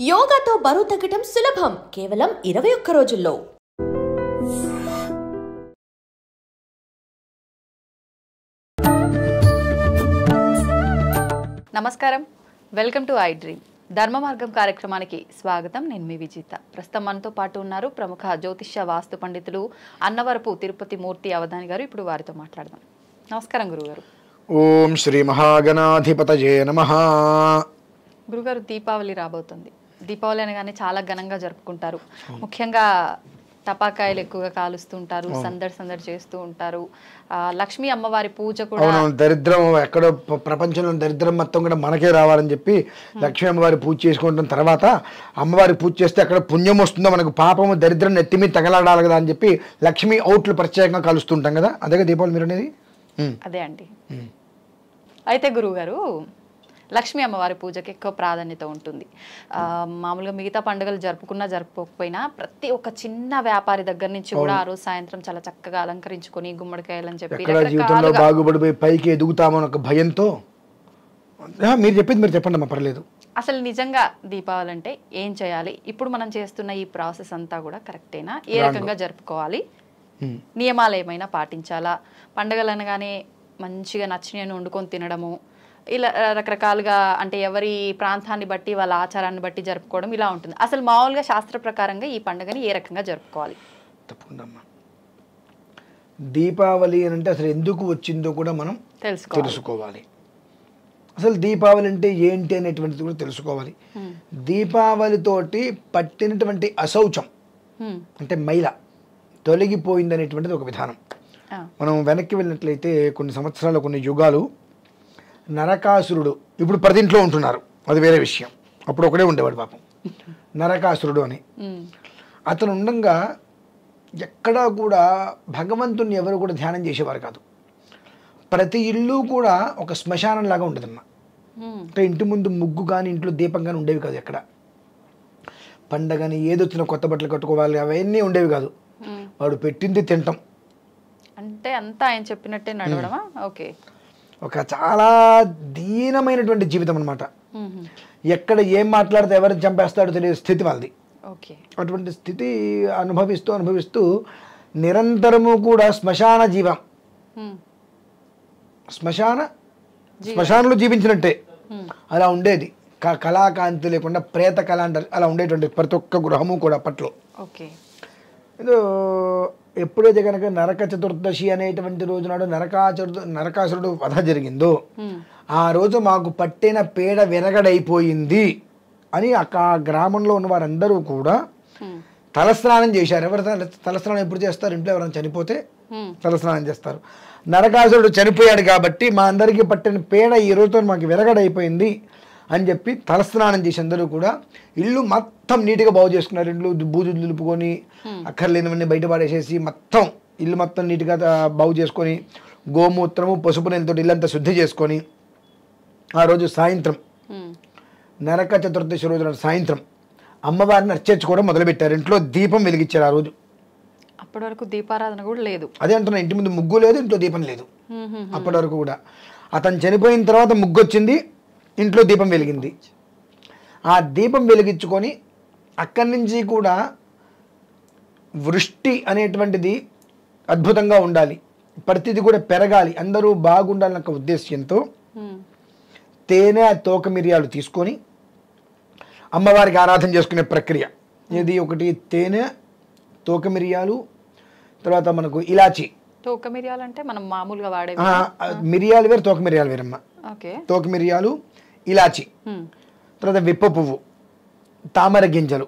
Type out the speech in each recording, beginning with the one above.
యోగాతో బరువు తగ్గటం సులభం కేవలం 21 రోజుల్లో. నమస్కారం, వెల్కమ్ టు ఐ డ్రీమ్. ధర్మ మార్గం కార్యక్రమానికి స్వాగతం. నేను మీ విజిత. ప్రస్తుతం మనతో పాటు ఉన్నారు ప్రముఖ జ్యోతిష్య వాస్తు పండితులు అన్నవరపు తిరుపతి మూర్తి అవధాని గారు. ఇప్పుడు వారితో మాట్లాడదాం. నమస్కారం గురుగారు. ఓం శ్రీ మహాగణాధిపతయే నమః. గురుగారు, దీపావళి రాబోతుంది. దీపావళి అనగానే చాలా ఘనంగా జరుపుకుంటారు. ముఖ్యంగా టపాకాయలు ఎక్కువగా కాలుస్తుంటారు, సందడి చేస్తూ ఉంటారు. లక్ష్మీ అమ్మవారి పూజ కూడా. దరిద్రం ఎక్కడో ప్రపంచంలో దరిద్రం మొత్తం కూడా మనకే రావాలని చెప్పి లక్ష్మీ అమ్మవారి పూజ చేసుకుంటున్న తర్వాత అమ్మవారి పూజ చేస్తే అక్కడ పుణ్యం వస్తుందో, మనకు పాపము దరిద్రం నెత్తి మీద తగలాడాలి కదా అని చెప్పి లక్ష్మీ అవుట్లు ప్రత్యేకంగా కలుస్తుంటాం కదా. అదే దీపావళి మీరు అనేది. అదే అండి. అయితే గురువుగారు, లక్ష్మీ అమ్మవారి పూజకి ఎక్కువ ప్రాధాన్యత ఉంటుంది. మామూలుగా మిగతా పండుగలు జరుపుకున్నా జరుపుకోకపోయినా ప్రతి ఒక్క చిన్న వ్యాపారి దగ్గర నుంచి కూడా ఆ రోజు సాయంత్రం చాలా చక్కగా అలంకరించుకొని గుమ్మడికాయలు అని చెప్పి జీవితంలో బాగుపడిపోయి పైకి ఎదుగుతామని ఒక భయంతో. మీరు చెప్పింది మీరు చెప్పండి అమ్మా, పర్లేదు. అసలు నిజంగా దీపావళి అంటే ఏం చేయాలి? ఇప్పుడు మనం చేస్తున్న ఈ ప్రాసెస్ అంతా కూడా కరెక్టేనా? ఏ రకంగా జరుపుకోవాలి? నియమాలు ఏమైనా పాటించాలా? పండుగలు అనగానే మంచిగా నచ్చినవి వండుకొని తినడము, ఇలా రకరకాలుగా, అంటే ఎవరి ప్రాంతాన్ని బట్టి వాళ్ళ ఆచారాన్ని బట్టి జరుపుకోవడం ఇలా ఉంటుంది. అసలు మామూలుగా శాస్త్ర ప్రకారంగా ఈ పండుగని ఏ రకంగా జరుపుకోవాలి? తప్పకుండా అమ్మా. దీపావళి అని అంటే అసలు ఎందుకు వచ్చిందో కూడా మనం తెలుసుకోవాలి. అసలు దీపావళి అంటే ఏంటి అనేటువంటిది కూడా తెలుసుకోవాలి. దీపావళితోటి పట్టినటువంటి అశౌచం అంటే మైల తొలగిపోయింది అనేటువంటిది ఒక విధానం. మనం వెనక్కి వెళ్ళినట్లయితే కొన్ని సంవత్సరాలు, కొన్ని యుగాలు, నరకాసురుడు ఇప్పుడు 10 ఇంట్లో ఉంటున్నారు, అది వేరే విషయం. అప్పుడు ఒకడే ఉండేవాడు పాపం, నరకాసురుడు అని. అతను ఉండగా ఎక్కడా కూడా భగవంతుని ఎవరు కూడా ధ్యానం చేసేవారు కాదు. ప్రతి ఇల్లు కూడా ఒక శ్మశానం లాగా ఉండదన్న. అంటే ఇంటి ముందు ముగ్గు కానీ ఇంట్లో దీపం కానీ ఉండేవి కాదు. ఎక్కడ పండగని ఏదొచ్చినా కొత్త బట్టలు కట్టుకోవాలి అవన్నీ ఉండేవి కాదు. వాడు పెట్టింది తింటాం, అంటే అంతా ఆయన చెప్పినట్టే నడవడమా? ఓకే. ఒక చాలా దీనమైనటువంటి జీవితం అనమాట. ఎక్కడ ఏం మాట్లాడితే ఎవరిని చంపేస్తాడో తెలియని స్థితి వాళ్ళది. అటువంటి స్థితి అనుభవిస్తూ నిరంతరము కూడా శ్మశాన జీవం, శ్మశానంలో జీవించినట్టే అలా ఉండేది. కళాకాంతి లేకుండా ప్రేత కళ అంటారు, అలా ఉండేటువంటి ప్రతి ఒక్క గృహము కూడా అప్పట్లో. ఏదో ఎప్పుడైతే కనుక నరక చతుర్దశి అనేటువంటి రోజు నాడు నరకాసురుడు వధ జరిగిందో ఆ రోజు మాకు పట్టిన పీడ విరగడైపోయింది అని ఆ గ్రామంలో ఉన్న వారందరూ కూడా తలస్నానం చేశారు. ఎవరు తలస్నానం ఎప్పుడు చేస్తారు? ఇంట్లో ఎవరైనా చనిపోతే తలస్నానం చేస్తారు. నరకాసురుడు చనిపోయాడు కాబట్టి మా అందరికీ పట్టిన పీడ ఈ రోజుతో మాకు విరగడైపోయింది అని చెప్పి తలస్నానం చేసి అందరూ కూడా ఇల్లు మొత్తం నీట్గా బాగు చేసుకున్నారు. ఇల్లు బూజులు దులుపుకొని అక్కర్లేనివన్నీ బయట పడేసేసి మొత్తం ఇల్లు మొత్తం నీట్గా బాగు చేసుకొని గోమూత్రము పసుపు నీళ్ళతో ఇల్లంతా శుద్ధి చేసుకొని ఆ రోజు సాయంత్రం, నరక చతుర్దశి రోజు సాయంత్రం అమ్మవారిని అర్చించుకోవడం మొదలుపెట్టారు. ఇంట్లో దీపం వెలిగించారు. ఆ రోజు అప్పటి వరకు దీపారాధన కూడా లేదు. అదే అంటున్నా, ఇంటి ముందు ముగ్గు లేదు, ఇంట్లో దీపం లేదు అప్పటి వరకు కూడా. అతను చనిపోయిన తర్వాత ముగ్గు వచ్చింది, ఇంట్లో దీపం వెలిగింది. ఆ దీపం వెలిగించుకొని అక్కడి నుంచి కూడా వృష్టి అనేటువంటిది అద్భుతంగా ఉండాలి, ప్రతిది కూడా పెరగాలి, అందరూ బాగుండాలన్న ఉద్దేశ్యంతో తేనె తోక మిరియాలు తీసుకొని అమ్మవారికి ఆరాధన చేసుకునే ప్రక్రియ ఇది. ఒకటి తేనె, తోక మిరియాలు, తర్వాత మనకు ఇలాచి. తోక మిరియాలు అంటే మనం మామూలుగా వాడే మిరియాలు వేరు, తోక మిరియాలు వేరమ్మా. తోక మిరియాలు, ఇలాచి, తర్వాత విప్ప పువ్వు, తామర గింజలు.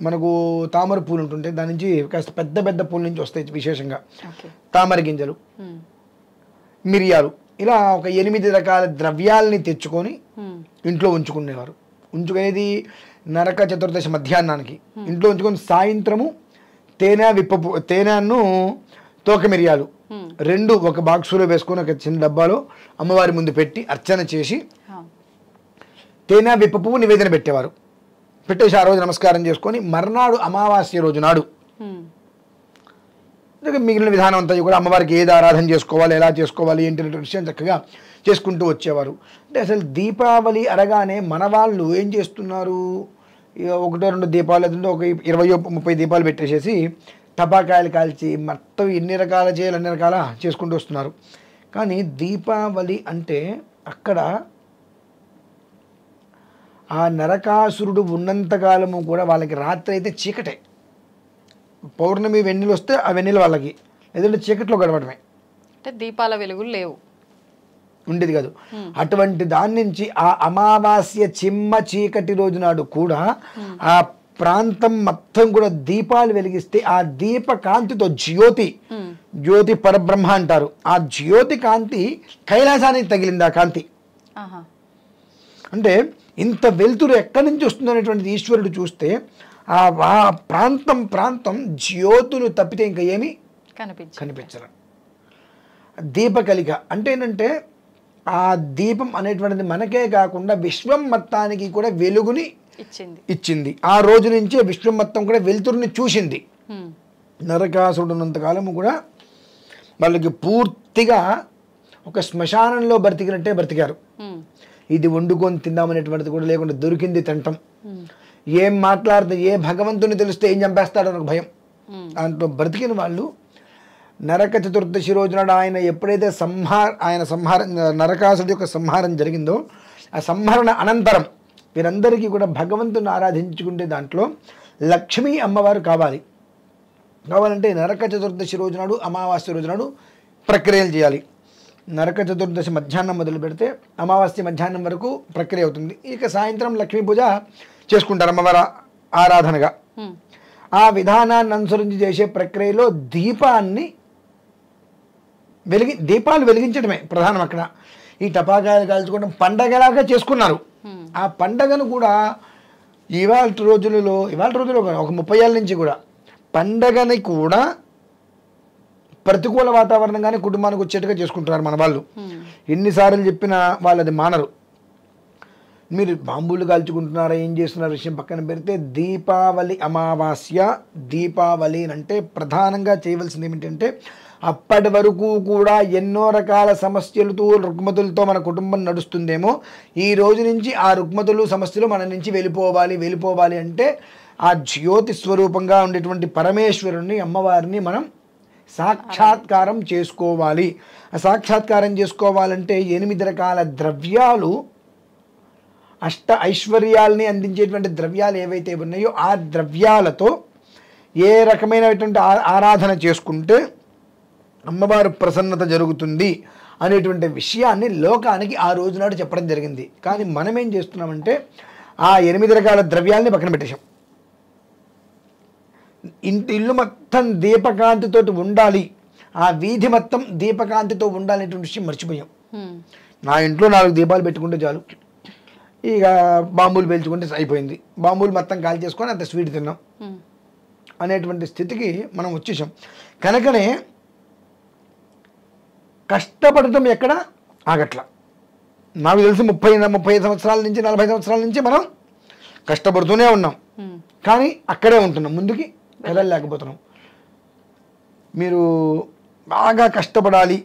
మనకు తామర పూలు ఉంటుంటే దాని నుంచి కాస్త పెద్ద పెద్ద పూల నుంచి వస్తాయి విశేషంగా. తామర గింజలు, మిరియాలు, ఇలా ఒక 8 రకాల ద్రవ్యాలని తెచ్చుకొని ఇంట్లో ఉంచుకునేవారు. ఉంచుకునేది నరక చతుర్దశి మధ్యాహ్నానికి ఇంట్లో ఉంచుకొని సాయంత్రము తేనెను తోక మిరియాలు 2 ఒక బాక్సులో వేసుకొని ఒక చిన్న డబ్బాలో అమ్మవారి ముందు పెట్టి అర్చన చేసి తేనె విప్ప పువ్వు నివేదన పెట్టేవారు. పెట్టేసి ఆ రోజు నమస్కారం చేసుకొని మర్నాడు అమావాస్య రోజు నాడు మిగిలిన విధానం అంతా కూడా అమ్మవారికి ఏది ఆరాధన చేసుకోవాలి, ఎలా చేసుకోవాలి ఏంటి అనే విషయం చక్కగా చేసుకుంటూ వచ్చేవారు. అంటే అసలు దీపావళి అనగానే మన వాళ్ళు ఏం చేస్తున్నారు, ఒకటో 2 దీపాలు లేదంటే ఒక 20-30 దీపాలు పెట్టేసేసి టపాకాయలు కాల్చి మొత్తం ఎన్ని రకాల చేయాలి అన్ని రకాల చేసుకుంటూ వస్తున్నారు. కానీ దీపావళి అంటే అక్కడ ఆ నరకాసురుడు ఉన్నంతకాలము కూడా వాళ్ళకి రాత్రి అయితే చీకటే. పౌర్ణమి వెన్నెలు వస్తే ఆ వెన్నెలు వాళ్ళకి, లేదంటే చీకట్లో గడవడమే, అంటే దీపాల వెలుగులు లేవు, ఉండేది కాదు. అటువంటి దాని నుంచి ఆ అమావాస్య చిమ్మ చీకటి రోజు నాడు కూడా ఆ ప్రాంతం మొత్తం కూడా దీపాలు వెలిగిస్తే ఆ దీప కాంతితో జ్యోతి పరబ్రహ్మ అంటారు, ఆ జ్యోతి కాంతి కైలాసానికి తగిలింది. ఆ కాంతి అంటే ఇంత వెలుతురు ఎక్కడి నుంచి వస్తుంది అనేటువంటిది ఈశ్వరుడు చూస్తే ఆ ప్రాంతం జ్యోతులు తప్పితే ఇంకా ఏమీ కనిపించరు. దీపకలిక అంటే ఏంటంటే ఆ దీపం అనేటువంటిది మనకే కాకుండా విశ్వం మొత్తానికి కూడా వెలుగుని ఇచ్చింది. ఆ రోజు నుంచే విశ్వం మొత్తం కూడా వెలుతురుని చూసింది. నరకాసురుడు ఉన్నంతకాలము కూడా వాళ్ళకి పూర్తిగా ఒక శ్మశానంలో బ్రతికినట్టే బ్రతికారు. ఇది వండుకొని తిందామనేటువంటిది కూడా లేకుండా దొరికింది తింటాం. ఏం మాట్లాడితే ఏ భగవంతుని తెలిస్తే ఏం చంపేస్తాడో నాకు భయం. దాంట్లో బ్రతికిన వాళ్ళు నరక చతుర్దశి రోజు నాడు ఆయన ఎప్పుడైతే నరకాసుడి యొక్క సంహారం జరిగిందో ఆ సంహరణ అనంతరం వీరందరికీ కూడా భగవంతుని ఆరాధించుకుంటే దాంట్లో లక్ష్మీ అమ్మవారు కావాలంటే నరక చతుర్దశి రోజు నాడు అమావాస్య రోజు నాడు ప్రక్రియలు చేయాలి. నరక చతుర్దశి మధ్యాహ్నం మొదలు పెడితే అమావాస్య మధ్యాహ్నం వరకు ప్రక్రియ అవుతుంది. ఇక సాయంత్రం లక్ష్మీ పూజ చేసుకుంటారు అమ్మవారి ఆరాధనగా. ఆ విధానాన్ని అనుసరించి చేసే ప్రక్రియలో దీపాలు వెలిగించడమే ప్రధానం. అక్కడ ఈ టపాకాయలు కాల్చుకోవడం పండగలాగా చేసుకున్నారు. ఆ పండగను కూడా ఇవాళ రోజులలో ఒక 30 ఏళ్ళ నుంచి కూడా పండగని కూడా ప్రతికూల వాతావరణంగానే కుటుంబానికి వచ్చేట్టుగా చేసుకుంటున్నారు మన వాళ్ళు. ఎన్నిసార్లు చెప్పినా వాళ్ళు అది మానరు. మీరు బాంబులు కాల్చుకుంటున్నారా ఏం చేస్తున్నారు విషయం పక్కన పెడితే దీపావళి అమావాస్య దీపావళి అంటే ప్రధానంగా చేయవలసింది ఏమిటంటే అప్పటి వరకు కూడా ఎన్నో రకాల సమస్యలతో రుగ్మతులతో మన కుటుంబం నడుస్తుందేమో ఈ రోజు నుంచి ఆ రుగ్మతులు సమస్యలు మన నుంచి వెళ్ళిపోవాలి అంటే ఆ జ్యోతి స్వరూపంగా ఉండేటువంటి పరమేశ్వరుణ్ణి అమ్మవారిని మనం సాక్షాత్కారం చేసుకోవాలి. ఆ సాక్షాత్కారం చేసుకోవాలంటే 8 రకాల ద్రవ్యాలు ఐశ్వర్యాల్ని అందించేటువంటి ద్రవ్యాలు ఏవైతే ఉన్నాయో ఆ ద్రవ్యాలతో ఏ రకమైనటువంటి ఆరాధన చేసుకుంటే అమ్మవారు ప్రసన్నత జరుగుతుంది అనేటువంటి విషయాన్ని లోకానికి ఆ రోజు నాడు చెప్పడం జరిగింది. కానీ మనం ఏం చేస్తున్నామంటే ఆ 8 రకాల ద్రవ్యాలని పక్కన పెట్టేశాం. ఇల్లు మొత్తం దీపకాంతితో ఉండాలి, ఆ వీధి మొత్తం దీపకాంతితో ఉండాలనేటువంటి విషయం మర్చిపోయాం. నా ఇంట్లో 4 దీపాలు పెట్టుకుంటే చాలు, ఇక బాంబులు పేల్చుకుంటే అయిపోయింది, బాంబులు మొత్తం కాల్ చేసుకొని అంత స్వీట్ తిన్నాం అనేటువంటి స్థితికి మనం వచ్చేసాం. కనుకనే కష్టపడటం ఎక్కడ ఆగట్ల. నాకు తెలిసి 35 సంవత్సరాల నుంచి 40 సంవత్సరాల నుంచి మనం కష్టపడుతూనే ఉన్నాం, కానీ అక్కడే ఉంటున్నాం, ముందుకి కదలలేకపోతున్నాం. మీరు బాగా కష్టపడాలి,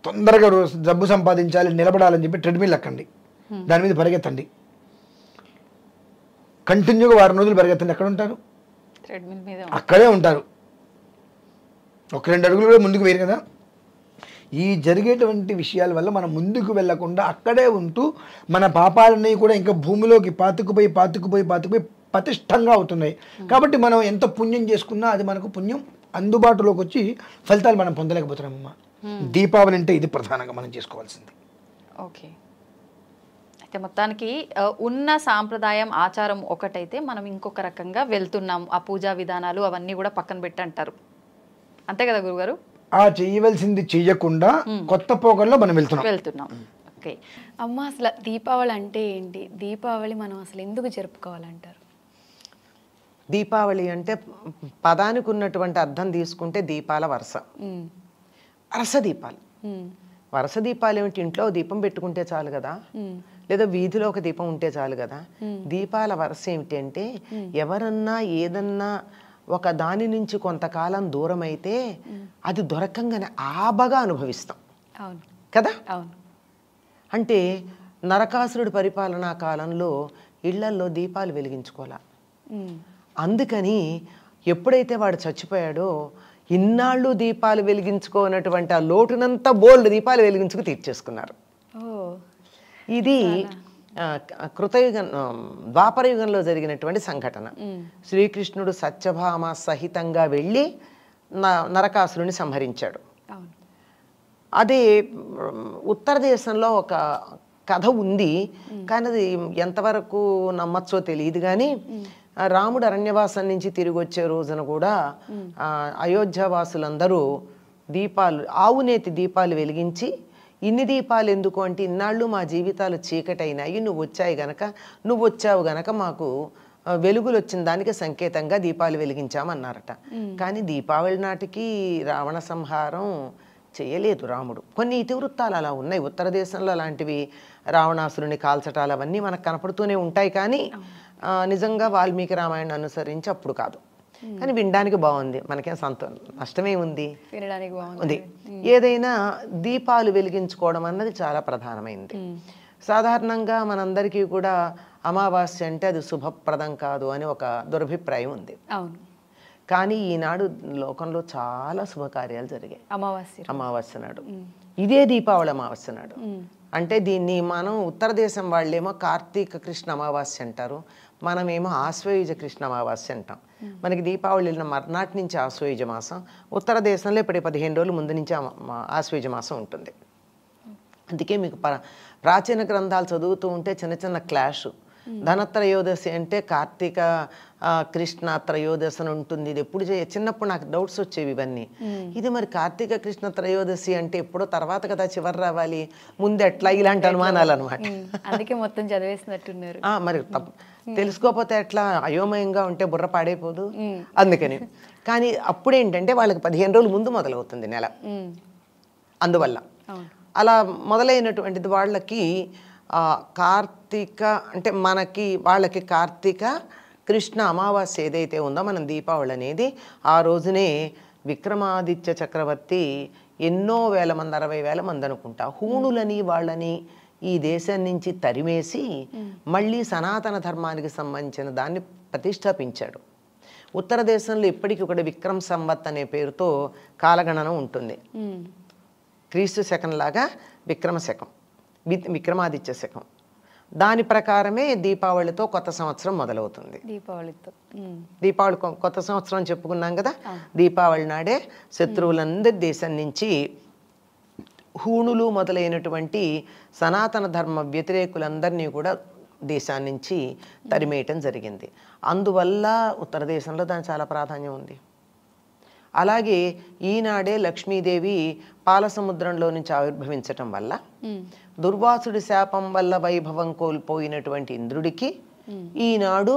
తొందరగా డబ్బు సంపాదించాలి, నిలబడాలని చెప్పి ట్రెడ్మిల్ ఎక్కండి, దాని మీద పరిగెత్తండి, కంటిన్యూగా 1 వారం రోజులు పరిగెత్తండి. ఎక్కడ ఉంటారు? అక్కడే ఉంటారు. 1-2 అడుగులు కూడా ముందుకు వేరు కదా. ఈ జరిగేటువంటి విషయాల వల్ల మనం ముందుకు వెళ్లకుండా అక్కడే ఉంటూ మన పాపాలన్నీ కూడా ఇంకా భూమిలోకి పాతుకుపోయి పతిష్టంగా అవుతున్నాయి. కాబట్టి మనం ఎంత పుణ్యం చేసుకున్నా అది మనకు పుణ్యం అందుబాటులోకి వచ్చి ఫలితాలు మనం పొందలేకపోతున్నామమ్మా. దీపావళి అంటే ఇది ప్రధానంగా మనం చేసుకోవాల్సింది. ఓకే, అయితే మొత్తానికి ఉన్న సాంప్రదాయం ఆచారం ఒకటైతే మనం ఇంకొక రకంగా వెళ్తున్నాం. ఆ పూజా విధానాలు అవన్నీ కూడా పక్కన పెట్టి అంటారు, అంతే కదా గురుగారు? ఆ చేయవలసింది చెయ్యకుండా కొత్త పోగల్లో మనం వెళ్తున్నాం. ఓకే అమ్మ, అసలు దీపావళి అంటే ఏంటి? దీపావళి మనం అసలు ఎందుకు జరుపుకోవాలంటారు? దీపావళి అంటే పదానికి ఉన్నటువంటి అర్థం తీసుకుంటే దీపాల వరుస, వరుస దీపాలు. వరుస దీపాలు ఏమిటి? ఇంట్లో దీపం పెట్టుకుంటే చాలు కదా, లేదా వీధిలో ఒక దీపం ఉంటే చాలు కదా. దీపాల వరుస ఏమిటి అంటే ఎవరన్నా ఏదన్నా ఒక దాని నుంచి కొంతకాలం దూరం అయితే అది దొరకంగానే ఆబగా అనుభవిస్తాం కదా. అంటే నరకాసురుడి పరిపాలనా కాలంలో ఇళ్లల్లో దీపాలు వెలిగించుకోవాలా, అందుకని ఎప్పుడైతే వాడు చచ్చిపోయాడో ఇన్నాళ్ళు దీపాలు వెలిగించుకోనటువంటి ఆ లోటునంతా బోల్డ్ దీపాలు వెలిగించుకు తీర్చేసుకున్నారు. ఇది కృతయుగం ద్వాపర యుగంలో జరిగినటువంటి సంఘటన. శ్రీకృష్ణుడు సత్యభామ సహితంగా వెళ్ళి నరకాసురుని సంహరించాడు. అదే ఉత్తర దేశంలో ఒక కథ ఉంది, కానీ అది ఎంతవరకు నమ్మచ్చో తెలియదు. కానీ రాముడు అరణ్యవాసం నుంచి తిరిగి వచ్చే రోజున కూడా అయోధ్యవాసులందరూ దీపాలు, ఆవునేతి దీపాలు వెలిగించి, ఇన్ని దీపాలు ఎందుకు అంటే ఇన్నాళ్ళు మా జీవితాలు చీకటైనాయి, నువ్వు వచ్చావు గనక మాకు వెలుగులు వచ్చిన దానికి సంకేతంగా దీపాలు వెలిగించామన్నారట. కానీ దీపావళి నాటికి రావణ సంహారం చేయలేదు రాముడు. కొన్ని ఇతివృత్తాలు అలా ఉన్నాయి ఉత్తర దేశంలో, అలాంటివి రావణాసురుని కాల్చటాలు అవన్నీ మనకు కనపడుతూనే ఉంటాయి. కానీ నిజంగా వాల్మీకి రామాయణం అనుసరించి అప్పుడు కాదు. కానీ వినడానికి బాగుంది, మనకేం నష్టమే ఉంది, ఉంది. ఏదైనా దీపాలు వెలిగించుకోవడం అన్నది చాలా ప్రధానమైంది. సాధారణంగా మనందరికీ కూడా అమావాస్య అంటే అది శుభప్రదం కాదు అని ఒక దురభిప్రాయం ఉంది. కానీ ఈనాడు లోకంలో చాలా శుభకార్యాలు జరిగాయి అమావాస్య నాడు. ఇదే దీపావళి అమావాస్య నాడు. అంటే దీన్ని మనం ఉత్తర దేశం వాళ్ళేమో కార్తీక కృష్ణ అమావాస్య అంటారు, మనమేమో ఆశ్వయుజ కృష్ణ అమావాస్య అంటాం. మనకి దీపావళి వెళ్ళిన మర్నాటి నుంచి ఆశ్వయుజ మాసం, ఉత్తర దేశంలో ఇప్పుడు 15 రోజుల ముందు నుంచి ఆశ్వయుజ మాసం ఉంటుంది. అందుకే మీకు ప్రాచీన గ్రంథాలు చదువుతూ ఉంటే చిన్న చిన్న క్లాష్. ధనత్రయోదశి అంటే కార్తీక కృష్ణ త్రయోదశి అని ఉంటుంది. ఇది ఎప్పుడు చిన్నప్పుడు నాకు డౌట్స్ వచ్చేవి ఇవన్నీ. ఇది మరి కార్తీక కృష్ణ త్రయోదశి అంటే ఎప్పుడో తర్వాత కదా చివరి రావాలి, ముందు ఎట్లా, ఇలాంటి అనుమానాలు అనమాట. అందుకే మొత్తం చదివేసినట్టున్నారు. మరి తెలుసుకోకపోతే ఎట్లా, అయోమయంగా ఉంటే బుర్ర పాడైపోదు, అందుకని. కానీ అప్పుడేంటంటే వాళ్ళకి 15 రోజుల ముందు మొదలవుతుంది నెల. అందువల్ల అలా మొదలైనటువంటిది వాళ్ళకి కార్తీక అంటే వాళ్ళకి కార్తీక కృష్ణ అమావాస్య ఏదైతే ఉందో, మనం దీపావళి అనేది ఆ రోజునే విక్రమాదిత్య చక్రవర్తి ఎన్నో వేల మంది, 60,000 మంది అనుకుంటా, హూణులని వాళ్ళని ఈ దేశం నుంచి తరిమేసి మళ్ళీ సనాతన ధర్మానికి సంబంధించిన దాన్ని ప్రతిష్టాపించాడు. ఉత్తర దేశంలో ఇప్పటికీ కూడా విక్రమ్ సంవత్ అనే పేరుతో కాలగణన ఉంటుంది. క్రీస్తు శకం లాగా విక్రమ శకం, విక్రమాదిత్య శకం. దాని ప్రకారమే దీపావళితో కొత్త సంవత్సరం మొదలవుతుంది. దీపావళి కొత్త సంవత్సరం చెప్పుకున్నాం కదా. దీపావళి నాడే శత్రువులందరి దేశం నుంచి, హూణులు మొదలైనటువంటి సనాతన ధర్మ వ్యతిరేకులందరినీ కూడా దేశాన్ని నుంచి తరిమేయటం జరిగింది. అందువల్ల ఉత్తర దేశంలో దాని చాలా ప్రాధాన్యం ఉంది. అలాగే ఈనాడే లక్ష్మీదేవి పాలసముద్రంలో నుంచి ఆవిర్భవించటం వల్ల దుర్వాసుడి శాపం వల్ల వైభవం కోల్పోయినటువంటి ఇంద్రుడికి ఈనాడు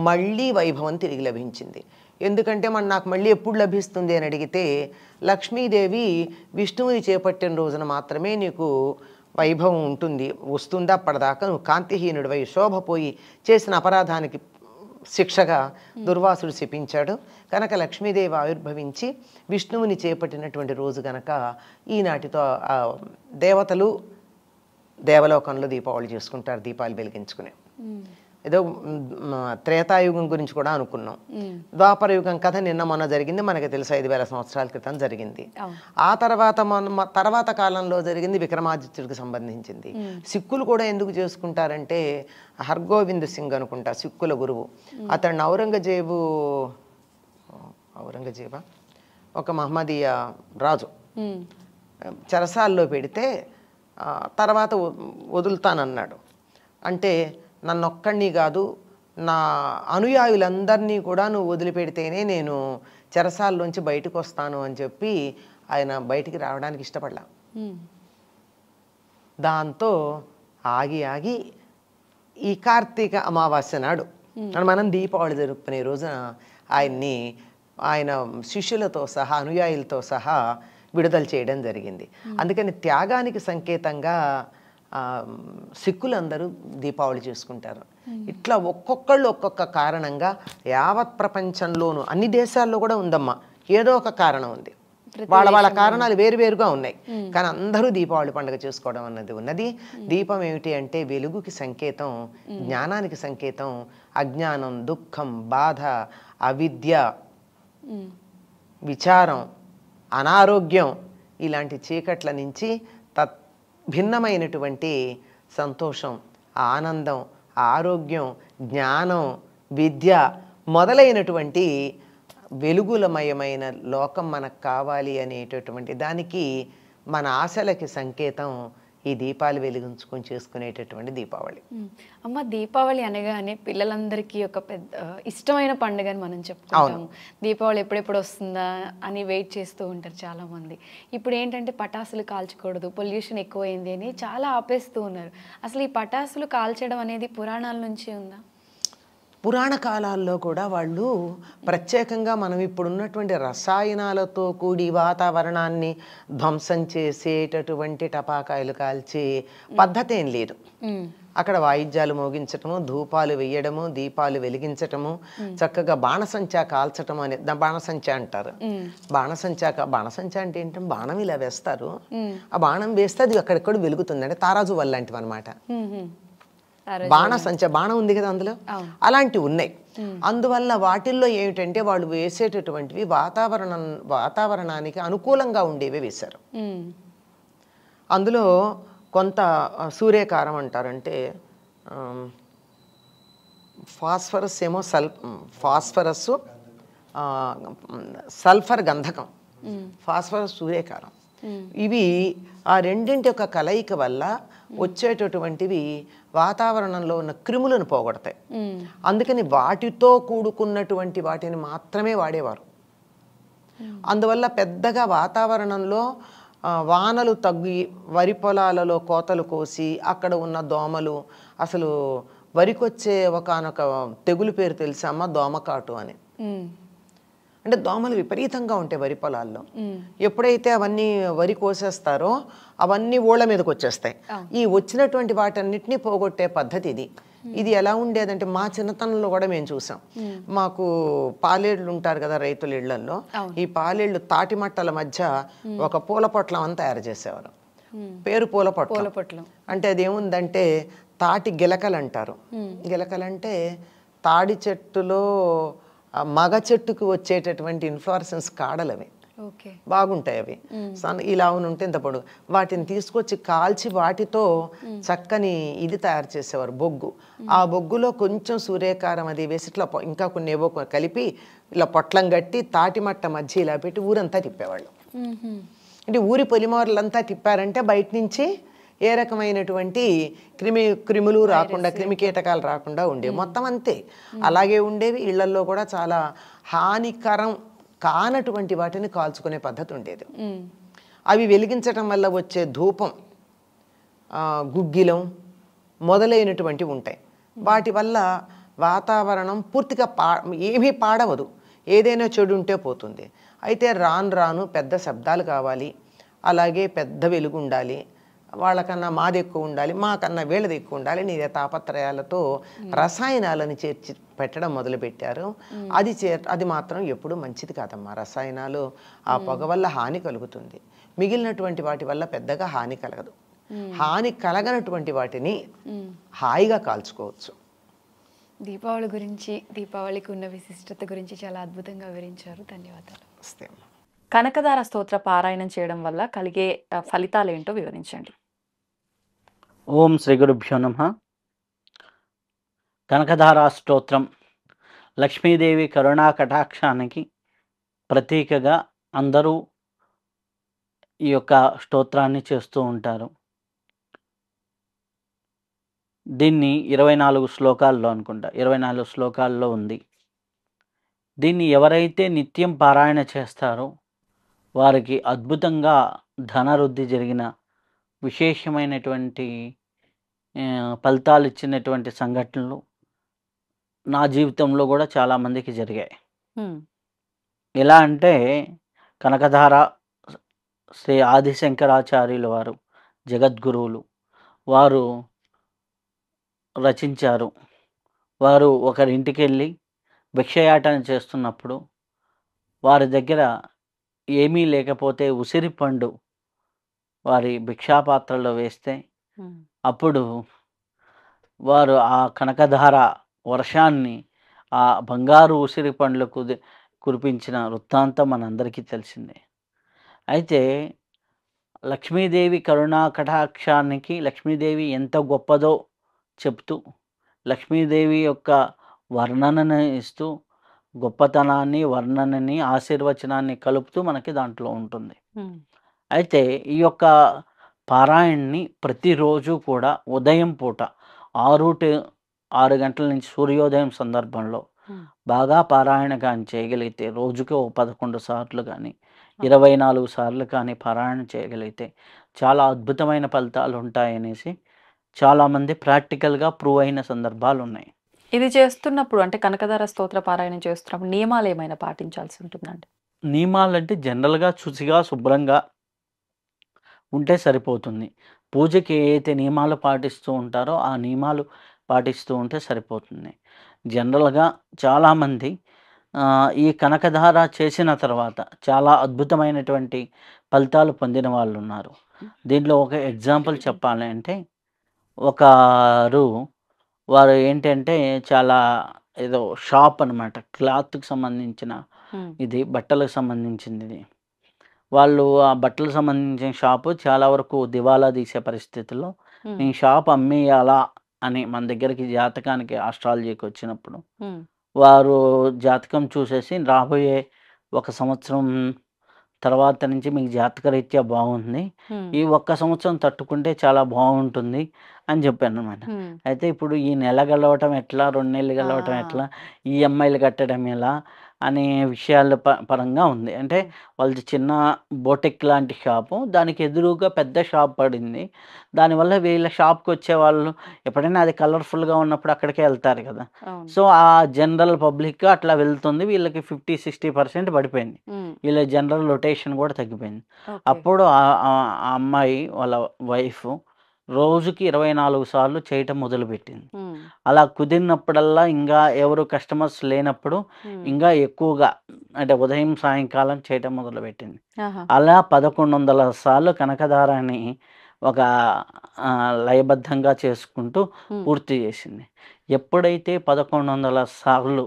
మళ్ళీ వైభవం తిరిగి లభించింది. ఎందుకంటే నాకు మళ్ళీ ఎప్పుడు లభిస్తుంది అని అడిగితే, లక్ష్మీదేవి విష్ణువుని చేపట్టిన రోజున మాత్రమే నీకు వైభవం వస్తుందా, అప్పటిదాకా నువ్వు కాంతిహీనుడివై శోభపోయి చేసిన అపరాధానికి శిక్షగా దుర్వాసుడు శపించాడు. కనుక లక్ష్మీదేవి ఆవిర్భవించి విష్ణువుని చేపట్టినటువంటి రోజు గనక ఈనాటితో దేవతలు దేవలోకంలో దీపావళి చేసుకుంటారు, దీపాలు వెలిగించుకుని. ఏదో త్రేతాయుగం గురించి కూడా అనుకున్నాం. ద్వాపర యుగం కథ నిన్న మొన్న జరిగింది, మనకి తెలుసు 5,000 సంవత్సరాల క్రితం జరిగింది. ఆ తర్వాత కాలంలో జరిగింది విక్రమాదిత్యుడికి సంబంధించింది. సిక్కులు కూడా ఎందుకు చేసుకుంటారంటే, హర్గోవింద్ సింగ్ అనుకుంటా సిక్కుల గురువు, అతన్ని ఔరంగజేబ ఒక మహమ్మదీయ రాజు చెరసాల్లో పెడితే తర్వాత వదులుతానన్నాడు. అంటే నన్నొక్కడిని కాదు, నా అనుయాయులందరినీ కూడా నువ్వు వదిలిపెడితేనే నేను చెరసాల్లోంచి బయటకు వస్తాను అని చెప్పి ఆయన బయటికి రావడానికి ఇష్టపడలా. దాంతో ఆగి ఈ కార్తీక అమావాస్య నాడు మనం దీపావళి జరుపుకునే రోజున ఆయన శిష్యులతో సహా, అనుయాయులతో సహా విడుదల చేయడం జరిగింది. అందుకని త్యాగానికి సంకేతంగా సిక్కులందరూ దీపావళి చేసుకుంటారు. ఇట్లా ఒక్కొక్కళ్ళు ఒక్కొక్క కారణంగా యావత్ ప్రపంచంలోనూ అన్ని దేశాల్లో కూడా ఉందమ్మా, ఏదో ఒక కారణం ఉంది. వాళ్ళ వాళ్ళ కారణాలు వేరువేరుగా ఉన్నాయి, కానీ అందరూ దీపావళి పండుగ చేసుకోవడం అన్నది ఉన్నది. దీపం ఏమిటి అంటే వెలుగుకి సంకేతం, జ్ఞానానికి సంకేతం. అజ్ఞానం, దుఃఖం, బాధ, అవిద్య, విచారం, అనారోగ్యం ఇలాంటి చీకట్ల నుంచి భిన్నమైనటువంటి సంతోషం, ఆనందం, ఆరోగ్యం, జ్ఞానం, విద్య మొదలైనటువంటి వెలుగులమయమైన లోకం మనకు కావాలి అనేటటువంటి దానికి మన ఆశలకి సంకేతం ఈ దీపాలు వెలిగించుకొని చేసుకునేటటువంటి దీపావళి. అమ్మ, దీపావళి అనగానే పిల్లలందరికీ ఒక పెద్ద ఇష్టమైన పండుగ అని మనం చెప్పుకుంటాము. దీపావళి ఎప్పుడెప్పుడు వస్తుందా అని వెయిట్ చేస్తూ ఉంటారు చాలామంది. ఇప్పుడు ఏంటంటే పటాసులు కాల్చకూడదు, పొల్యూషన్ ఎక్కువైంది అని చాలా ఆపేస్తూ ఉన్నారు. అసలు ఈ పటాసులు కాల్చడం అనేది పురాణాల నుంచి ఉందా? పురాణ కాలాల్లో కూడా వాళ్ళు ప్రత్యేకంగా మనం ఇప్పుడున్నటువంటి రసాయనాలతో కూడి వాతావరణాన్ని ధ్వంసం చేసేటటువంటి టపాకాయలు కాల్చే పద్ధతి ఏం లేదు. అక్కడ వాయిద్యాలు మోగించటము, ధూపాలు వేయడము, దీపాలు వెలిగించటము, చక్కగా బాణసంచా కాల్చటం అనే బాణసంచా అంటారు. బాణసంచా అంటే ఏంటంటే బాణం ఇలా వేస్తారు, ఆ బాణం వేస్తే అది అక్కడెక్కడ వెలుగుతుంది, అంటే తారాజు వల్ల లాంటివి అనమాట. బాణం ఉంది కదా అందులో, అలాంటివి ఉన్నాయి. అందువల్ల వాటిల్లో ఏమిటంటే వాళ్ళు వేసేటటువంటివి వాతావరణానికి అనుకూలంగా ఉండేవి వేశారు. అందులో కొంత సూర్యకారం అంటారంటే ఫాస్ఫరస్ ఏమో ఫాస్ఫరస్, సల్ఫర్ గంధకం, ఫాస్ఫరస్ సూర్యకారం, ఇవి ఆ రెండింటి యొక్క కలయిక వల్ల వచ్చేటటువంటివి వాతావరణంలో ఉన్న క్రిములను పోగొడతాయి. అందుకని వాటితో కూడుకున్నటువంటి వాటిని మాత్రమే వాడేవారు. అందువల్ల పెద్దగా వాతావరణంలో వానలు తగ్గి వరి పొలాలలో కోతలు కోసి అక్కడ ఉన్న దోమలు, అసలు వరికొచ్చే ఒకనొక తెగులు పేరు తెలుసమ్మా, దోమకాటు అని. అంటే దోమలు విపరీతంగా ఉంటాయి వరి పొలాల్లో. ఎప్పుడైతే అవన్నీ వరి కోసేస్తారో అవన్నీ ఓళ్ళ మీదకి వచ్చేస్తాయి. ఈ వచ్చినటువంటి వాటన్నిటినీ పోగొట్టే పద్ధతి ఇది. ఇది ఎలా ఉండేదంటే మా చిన్నతనంలో కూడా మేము చూసాం. మాకు పాలేళ్ళు ఉంటారు కదా రైతుల ఇళ్లలో, ఈ పాలేళ్ళు తాటి మట్టల మధ్య ఒక పూల పొట్లం అని తయారు చేసేవారు. పేరు పూల పొట్లం. అంటే అదేముందంటే తాటి గిలకలు అంటారు. గిలకలంటే తాడి చెట్టులో మగ చెట్టుకు వచ్చేటటువంటి ఇన్ఫ్లోరసెన్స్ కాడలు అవి, బాగుంటాయి అవి. ఇలా ఉంటే ఇంత పొడుగు. వాటిని తీసుకొచ్చి కాల్చి వాటితో చక్కని ఇది తయారు చేసేవారు, బొగ్గు. ఆ బొగ్గులో కొంచెం సూర్యకారం అది వేసి ఇట్లా ఇంకా కొన్ని ఏవో కలిపి ఇలా పొట్లం కట్టి తాటి మట్ట మధ్య ఇలా పెట్టి ఊరంతా తిప్పేవాళ్ళు. అంటే ఊరి పొలిమోర్లంతా తిప్పారంటే బయట నుంచి ఏ రకమైనటువంటి క్రిములు రాకుండా, క్రిమికీటకాలు రాకుండా ఉండేవి. మొత్తం అంతే అలాగే ఉండేవి. ఇళ్లల్లో కూడా చాలా హానికరం కానటువంటి వాటిని కాల్చుకునే పద్ధతి ఉండేది. అవి వెలిగించటం వల్ల వచ్చే ధూపం, గుగ్గిలం మొదలైనటువంటివి ఉంటాయి. వాటి వల్ల వాతావరణం పూర్తిగా ఏమీ పాడవదు, ఏదైనా చెడు ఉంటే పోతుంది. అయితే రాను రాను పెద్ద శబ్దాలు కావాలి, అలాగే పెద్ద వెలుగు ఉండాలి, వాళ్ళకన్నా మాది ఎక్కువ ఉండాలి, మాకన్నా వీళ్ళది ఎక్కువ ఉండాలి, నీ తాపత్రయాలతో రసాయనాలను చేర్చి పెట్టడం మొదలుపెట్టారు. అది మాత్రం ఎప్పుడు మంచిది కాదమ్మా. రసాయనాలు ఆ పొగ వల్ల హాని కలుగుతుంది, మిగిలినటువంటి వాటి వల్ల పెద్దగా హాని కలగదు. హాని కలగనటువంటి వాటిని హాయిగా కాల్చుకోవచ్చు. దీపావళి గురించి, దీపావళికి ఉన్న విశిష్టత గురించి చాలా అద్భుతంగా వివరించారు. ధన్యవాదాలు. కనకధార స్తోత్ర పారాయణం చేయడం వల్ల కలిగే ఫలితాలు ఏంటో వివరించండి. ఓం శ్రీ గురుభ్యో నమః. కనకధారా స్తోత్రం లక్ష్మీదేవి కరుణా కటాక్షానికి ప్రతీకగా అందరూ ఈ యొక్క స్తోత్రాన్ని చేస్తూ ఉంటారు. దీన్ని 24 శ్లోకాల్లో అనుకుంటా, 24 శ్లోకాల్లో ఉంది. దీన్ని ఎవరైతే నిత్యం పారాయణ చేస్తారో వారికి అద్భుతంగా ధనవృద్ధి జరిగిన విశేషమైనటువంటి ఫలితాలు ఇచ్చినటువంటి సంఘటనలు నా జీవితంలో కూడా చాలామందికి జరిగాయి. ఎలా అంటే కనకధార శ్రీ ఆదిశంకరాచార్యుల వారు, జగద్గురువులు వారు రచించారు. వారు ఒకరింటికి వెళ్ళి భిక్షయాటన చేస్తున్నప్పుడు వారి దగ్గర ఏమీ లేకపోతే ఉసిరి పండు వారి భిక్షాపాత్రలో వేస్తే అప్పుడు వారు ఆ కనకధార వర్షాన్ని ఆ బంగారు ఉసిరి పండ్లు కురిపించిన వృత్తాంతం మనందరికీ తెలిసిందే. అయితే లక్ష్మీదేవి కరుణా కటాక్షానికి లక్ష్మీదేవి ఎంత గొప్పదో చెప్తూ లక్ష్మీదేవి యొక్క వర్ణనను ఇస్తూ గొప్పతనాన్ని, వర్ణనని, ఆశీర్వచనాన్ని కలుపుతూ మనకి దాంట్లో ఉంటుంది. అయితే ఈ యొక్క పారాయణని ప్రతిరోజు కూడా ఉదయం పూట 6 గంటల నుంచి సూర్యోదయం సందర్భంలో బాగా పారాయణ కానీ చేయగలిగితే రోజుకి 11 సార్లు కానీ 24 సార్లు కానీ పారాయణ చేయగలిగితే చాలా అద్భుతమైన ఫలితాలు ఉంటాయనేసి చాలామంది ప్రాక్టికల్గా ప్రూవ్ అయిన సందర్భాలు ఉన్నాయి. ఇది చేస్తున్నప్పుడు అంటే కనకధార స్తోత్ర పారాయణం చేస్తున్నప్పుడు నియమాలు ఏమైనా పాటించాల్సి ఉంటుందండి? నియమాలు అంటే జనరల్గా శుచిగా శుభ్రంగా ఉంటే సరిపోతుంది. పూజకి ఏ అయితే నియమాలు పాటిస్తూ ఉంటారో ఆ నియమాలు పాటిస్తూ ఉంటే సరిపోతుంది. జనరల్గా చాలామంది ఈ కనకధార చేసిన తర్వాత చాలా అద్భుతమైనటువంటి ఫలితాలు పొందిన వాళ్ళు ఉన్నారు. దీంట్లో ఒక ఎగ్జాంపుల్ చెప్పాలి అంటే వారు ఏంటంటే చాలా ఏదో షాప్ అనమాట, క్లాత్కి సంబంధించిన ఇది, బట్టలకు సంబంధించింది ఇది. వాళ్ళు ఆ బట్టలకు సంబంధించిన షాపు చాలా వరకు దివాలా తీసే పరిస్థితుల్లో ఈ షాప్ అమ్మేయాలా అని మన దగ్గరికి జాతకానికి ఆస్ట్రాలజీకి వచ్చినప్పుడు వారు జాతకం చూసేసి రాబోయే 1 సంవత్సరం తర్వాత నుంచి మీకు జాతకరీత్యా బాగుంది, ఈ 1 సంవత్సరం తట్టుకుంటే చాలా బాగుంటుంది అని చెప్పాను అనమాట. అయితే ఇప్పుడు ఈ నెల గలవటం ఎట్లా, 2 నెలలు గలవటం ఎట్లా, ఈఎంఐలు కట్టడం ఎలా అనే విషయాల పరంగా ఉంది. అంటే వాళ్ళది చిన్న బోటెక్ లాంటి షాపు, దానికి ఎదురుగా పెద్ద షాప్ పడింది. దానివల్ల వీళ్ళ షాప్కి వచ్చే వాళ్ళు ఎప్పుడైనా అది కలర్ఫుల్గా ఉన్నప్పుడు అక్కడికే వెళ్తారు కదా. సో ఆ జనరల్ పబ్లిక్ అట్లా వెళ్తుంది, వీళ్ళకి 50-60% పడిపోయింది. వీళ్ళ జనరల్ రొటేషన్ కూడా తగ్గిపోయింది. అప్పుడు ఆ అమ్మాయి వాళ్ళ వైఫ్ రోజుకి 24 సార్లు చేయటం మొదలుపెట్టింది. అలా కుదిరినప్పుడల్లా ఇంకా ఎవరు కస్టమర్స్ లేనప్పుడు ఇంకా ఎక్కువగా అంటే ఉదయం సాయంకాలం చేయటం మొదలుపెట్టింది. అలా 1100 సార్లు కనకధారాన్ని ఒక లయబద్ధంగా చేసుకుంటూ పూర్తి చేసింది. ఎప్పుడైతే 1100 సార్లు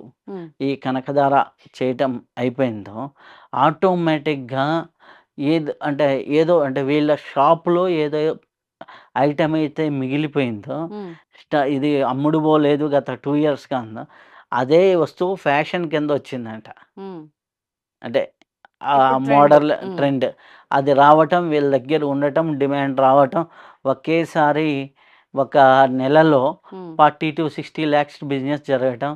ఈ కనకధార చేయటం అయిపోయిందో ఆటోమేటిక్గా ఏదో వీళ్ళ షాపులో ఏదో ఐటమ్ అయితే మిగిలిపోయిందో, ఇది అమ్ముడు పోలేదు గత 2 ఇయర్స్గా ఉందో, అదే వస్తువు ఫ్యాషన్ కింద వచ్చిందంట. అంటే ఆ మోడల్ ట్రెండ్ అది రావటం, వీళ్ళ దగ్గర ఉండటం, డిమాండ్ రావటం, ఒకేసారి 1 నెలలో 40-60 lakhs బిజినెస్ జరగటం,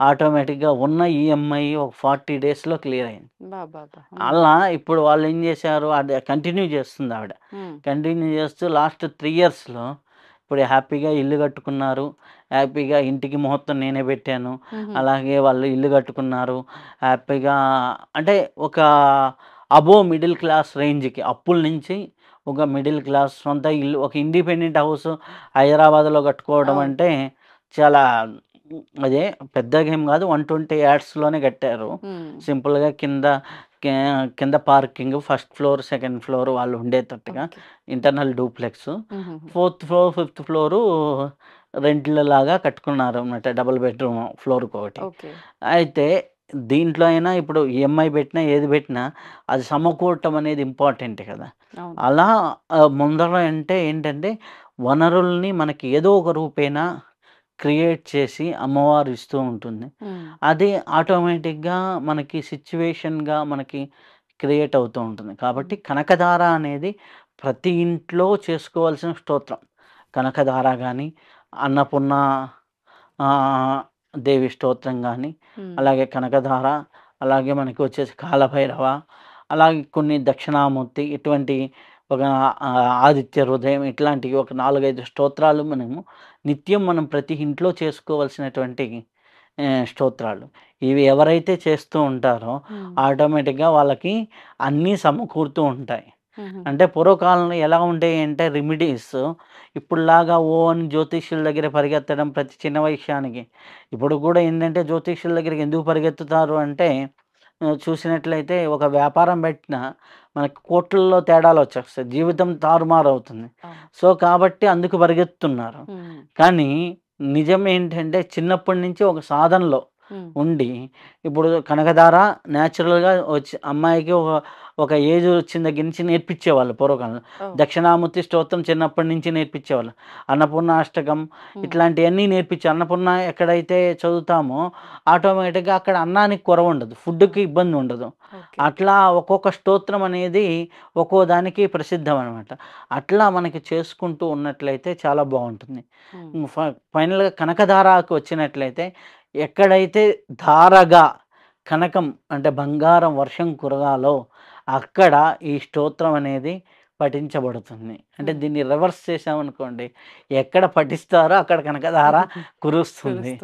ఆటోమేటిక్గా ఉన్న ఈఎంఐ ఒక 40 daysలో క్లియర్ అయింది. అలా ఇప్పుడు వాళ్ళు ఏం చేశారు, అది కంటిన్యూ చేస్తుంది ఆవిడ. కంటిన్యూ చేస్తూ లాస్ట్ 3 yearsలో ఇప్పుడు హ్యాపీగా ఇల్లు కట్టుకున్నారు. హ్యాపీగా ఇంటికి ముహూర్తం నేనే పెట్టాను, అలాగే వాళ్ళు ఇల్లు కట్టుకున్నారు హ్యాపీగా. అంటే ఒక అబోవ్ మిడిల్ క్లాస్ రేంజ్కి, అప్పుల నుంచి ఒక మిడిల్ క్లాస్ సొంత ఇల్లు, ఒక ఇండిపెండెంట్ హౌస్ హైదరాబాద్లో కట్టుకోవడం అంటే చాలా అదే పెద్దగా ఏం కాదు, 120 యార్డ్స్లోనే కట్టారు. సింపుల్గా కింద parking, first floor, second floor వాళ్ళు ఉండేటట్టుగా internal duplex, 4th floor 5th floor రెంట్ల లాగా కట్టుకున్నారు అన్నమాట, డబుల్ బెడ్రూమ్ ఫ్లోర్కి ఒకటి. అయితే దీంట్లో అయినా ఇప్పుడు ఈఎంఐ పెట్టినా ఏది పెట్టినా అది సమకూడటం అనేది ఇంపార్టెంట్ కదా. అలా ముందర అంటే ఏంటంటే వనరుల్ని మనకి ఏదో ఒక రూపేణా క్రియేట్ చేసి అమ్మవారు ఇస్తూ ఉంటుంది. అది ఆటోమేటిక్గా మనకి సిచ్యువేషన్గా మనకి క్రియేట్ అవుతూ ఉంటుంది. కాబట్టి కనకధార అనేది ప్రతి ఇంట్లో చేసుకోవాల్సిన స్తోత్రం. కనకధార కానీ, అన్నపూర్ణ దేవి స్తోత్రం కానీ, అలాగే కనకధార, అలాగే మనకి వచ్చేసి కాలభైరవ, అలాగే కొన్ని దక్షిణామూర్తి, ఇటువంటి ఒక ఆదిత్య హృదయం, ఇట్లాంటివి ఒక 4-5 స్తోత్రాలు నిత్యం మనం ప్రతి ఇంట్లో చేసుకోవాల్సినటువంటి స్తోత్రాలు. ఇవి ఎవరైతే చేస్తూ ఉంటారో ఆటోమేటిక్గా వాళ్ళకి అన్నీ సమకూరుతూ ఉంటాయి. అంటే పూర్వకాలంలో ఎలా ఉంటాయి అంటే రెమెడీస్ ఇప్పుడులాగా అని జ్యోతిష్యుల దగ్గర పరిగెత్తడం ప్రతి చిన్న విషయానికి. ఇప్పుడు కూడా ఏంటంటే జ్యోతిష్యుల దగ్గరికి ఎందుకు పరిగెత్తుతారు అంటే చూసినట్లయితే ఒక వ్యాపారం పెట్టినా మనకి కోట్లలో తేడాలు వచ్చేస్తాయి, జీవితం తారుమారు అవుతుంది. సో కాబట్టి అందుకు పరిగెత్తుతున్నారు. కానీ నిజం ఏంటంటే చిన్నప్పటి నుంచి ఒక సాధనలో ఉండి, ఇప్పుడు కనకధార న్యాచురల్గా వచ్చి అమ్మాయికి ఒక ఏజ్ వచ్చిన దగ్గర నుంచి నేర్పించేవాళ్ళు పూర్వకాలంలో. దక్షిణామూర్తి స్తోత్రం చిన్నప్పటి నుంచి నేర్పించేవాళ్ళు. అన్నపూర్ణ అష్టకం ఇట్లాంటివన్నీ నేర్పించి, అన్నపూర్ణ ఎక్కడైతే చదువుతామో ఆటోమేటిక్గా అక్కడ అన్నానికి కొరవ ఉండదు, ఫుడ్కి ఇబ్బంది ఉండదు. అట్లా ఒక్కొక్క స్తోత్రం అనేది ఒక్కో దానికి ప్రసిద్ధం అనమాట. అట్లా మనకి చేసుకుంటూ ఉన్నట్లయితే చాలా బాగుంటుంది. ఫైనల్గా కనకధారకు వచ్చినట్లయితే ఎక్కడైతే ధారగా కనకం అంటే బంగారం వర్షం కురగాలో అక్కడ ఈ స్తోత్రం అనేది పఠించబడుతుంది. అంటే దీన్ని రివర్స్ చేసామనుకోండి, ఎక్కడ పఠిస్తారో అక్కడ కనకధార కురుస్తుంది.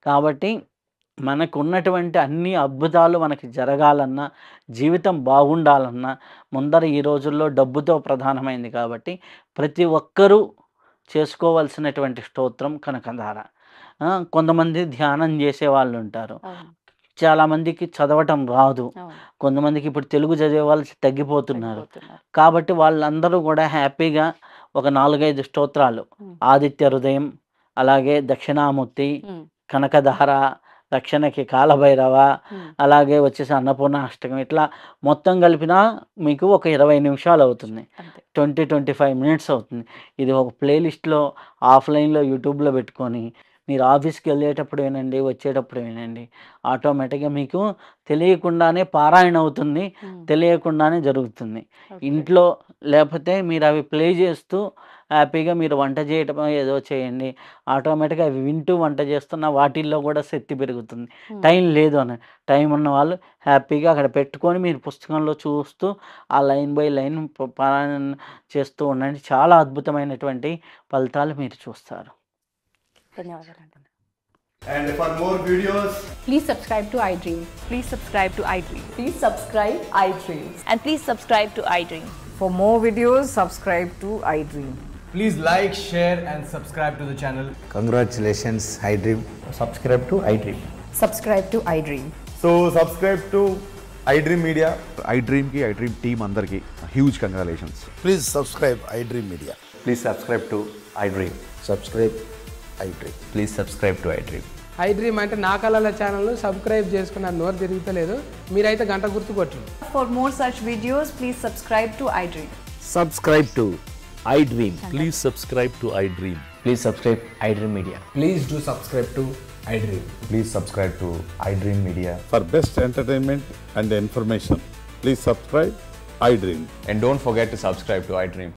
కాబట్టి మనకు ఉన్నటువంటి అన్ని అద్భుతాలు మనకి జరగాలన్నా, జీవితం బాగుండాలన్నా ముందర ఈ రోజుల్లో డబ్బుతో ప్రధానమైంది. కాబట్టి ప్రతి ఒక్కరూ చేసుకోవాల్సినటువంటి స్తోత్రం కనకధార. కొంతమంది ధ్యానం చేసే వాళ్ళు ఉంటారు, చాలామందికి చదవటం రాదు, కొంతమందికి ఇప్పుడు తెలుగు చదివే వాళ్ళు తగ్గిపోతున్నారు. కాబట్టి వాళ్ళందరూ కూడా హ్యాపీగా ఒక 4-5 స్తోత్రాలు, ఆదిత్య హృదయం, అలాగే దక్షిణామూర్తి, కనకధార, రక్షణకి కాలభైరవ, అలాగే వచ్చేసి అన్నపూర్ణ అష్టకం, ఇట్లా మొత్తం కలిపినా మీకు ఒక 20 నిమిషాలు అవుతుంది, 20-25 మినిట్స్ అవుతుంది. ఇది ఒక ప్లేలిస్ట్లో ఆఫ్లైన్లో యూట్యూబ్లో పెట్టుకొని మీరు ఆఫీస్కి వెళ్ళేటప్పుడు వినండి, వచ్చేటప్పుడు వినండి. ఆటోమేటిక్గా మీకు తెలియకుండానే పారాయణ అవుతుంది, తెలియకుండానే జరుగుతుంది. ఇంట్లో లేకపోతే మీరు అవి ప్లే చేస్తూ హ్యాపీగా మీరు వంట చేయటం ఏదో చేయండి. ఆటోమేటిక్గా అవి వింటూ వంట చేస్తున్న వాటిల్లో కూడా శక్తి పెరుగుతుంది. టైం లేదు అని టైం ఉన్న వాళ్ళు హ్యాపీగా అక్కడ పెట్టుకొని మీరు పుస్తకంలో చూస్తూ ఆ లైన్ బై లైన్ పారాయణ చేస్తూ ఉండండి. చాలా అద్భుతమైనటువంటి ఫలితాలు మీరు చూస్తారు. ధన్యవాదాలు. And for more videos, Please subscribe to iDream. Please subscribe to iDream. Please subscribe iDreams. And please subscribe to iDream. For more videos, subscribe to iDream. please like, share and subscribe to the channel. Congratulations, iDream. Subscribe to iDream. Subscribe to iDream. So subscribe to iDream Media. iDream ki iDream team andarki huge congratulations. Please subscribe iDream Media. Please subscribe to iDream. Subscribe iDream. Please subscribe to iDream. iDream అంటే నా కళల ఛానల్ను subscribe చేసుకున్న నోరు తిరుగుతలేదు, మీరైతే గంట గుర్తు కొట్టండి. For more such videos, please subscribe to iDream. Subscribe to iDream. Please subscribe to iDream. Please subscribe iDream Media. Please do subscribe to iDream. Please subscribe to iDream Media. For best entertainment and information, please subscribe iDream. And don't forget to subscribe to iDream.